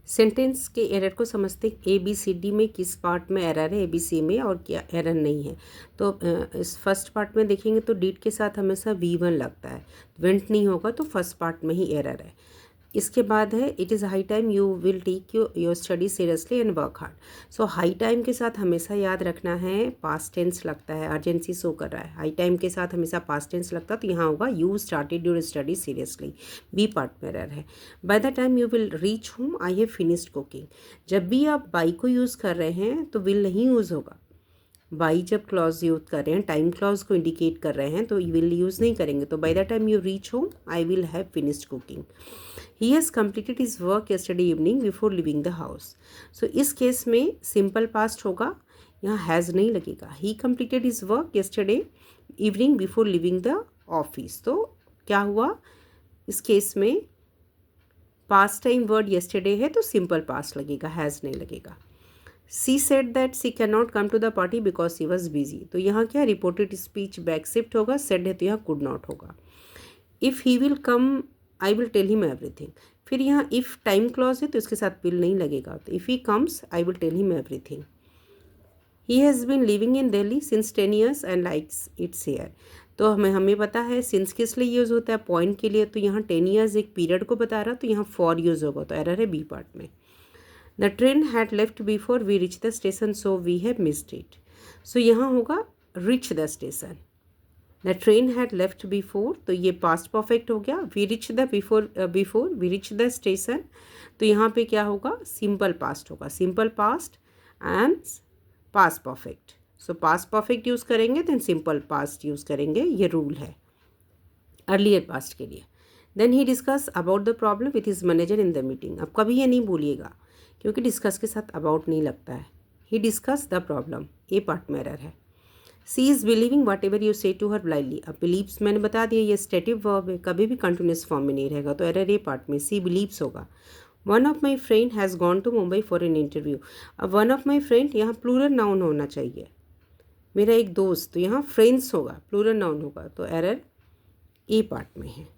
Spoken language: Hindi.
सेंटेंस के एरर को समझते ए बी सी डी में किस पार्ट में एरर है, ए बी सी में, और क्या एरर नहीं है। तो इस फर्स्ट पार्ट में देखेंगे तो डिड के साथ हमेशा V1 लगता है, वेंट नहीं होगा, तो फर्स्ट पार्ट में ही एरर है। इसके बाद है it is high time you will take your study seriously and work hard. So high time के साथ हमेशा याद रखना है पास्ट टेंस लगता है, अर्जेंसी शो कर रहा है, हाई टाइम के साथ हमेशा पास्ट टेंस लगता है, तो यहाँ होगा you started your study seriously, B part में एरर है। By the time you will reach home I have finished cooking. जब भी आप बाई को यूज़ कर रहे हैं तो विल नहीं यूज़ होगा। बाई जब क्लॉज यूज कर रहे हैं, टाइम क्लॉज को इंडिकेट कर रहे हैं, तो विल यूज़ नहीं करेंगे। तो by the time you reach home I will have finished cooking. He has completed his work yesterday evening before living the house. So इस केस में सिंपल पास्ट होगा, यहाँ हैज़ नहीं लगेगा। He completed his work yesterday evening before living the office. तो क्या हुआ इस केस में, पास्ट टाइम वर्ड यस्टरडे है तो सिंपल पास्ट लगेगा, हैज़ नहीं लगेगा। She said that she can not come to the party because she was busy. तो यहाँ क्या रिपोर्टेड स्पीच बैक शिफ्ट होगा, सेड है तो यहाँ कुड नॉट होगा। If he will come I will tell him everything. फिर यहाँ इफ़ टाइम क्लॉज है तो इसके साथ विल नहीं लगेगा, तो if he comes I will tell him everything. He has been living in Delhi since 10 years and likes its here. तो हमें पता है सिंस किस लिए यूज़ होता है, पॉइंट के लिए, तो यहाँ 10 years एक पीरियड को बता रहा, तो यहाँ फॉर यूज़ होगा, तो एरर है बी पार्ट में। The train had left before we reach the station so we have missed it. So यहाँ होगा reach the station. The train had left before, तो ये पास्ट परफेक्ट हो गया। We reach the before we reach the station, तो यहाँ पे क्या होगा, सिंपल पास्ट होगा, simple past and past perfect. So past perfect use करेंगे देन सिंपल पास्ट यूज़ करेंगे, ये रूल है अर्लियर पास्ट के लिए। Then he discuss about the problem with his manager in the meeting. अब कभी ये नहीं भूलिएगा क्योंकि डिस्कस के साथ अबाउट नहीं लगता है। He discuss the problem, A part में एरर है। She is believing whatever you say to her blindly. अब बिलीव्स मैंने बता दिया ये स्टेटिव वर्ब है, कभी भी कंटिन्यूस फॉर्म में नहीं रहेगा, तो एरर ए पार्ट में, सी बिलीव्स होगा। One of my friend has gone to Mumbai for an interview. अब वन ऑफ माई फ्रेंड यहाँ प्लूरल नाउन होना चाहिए, मेरा एक दोस्त, तो यहाँ फ्रेंड्स होगा, प्लूरल नाउन होगा, तो एरर ए पार्ट में है।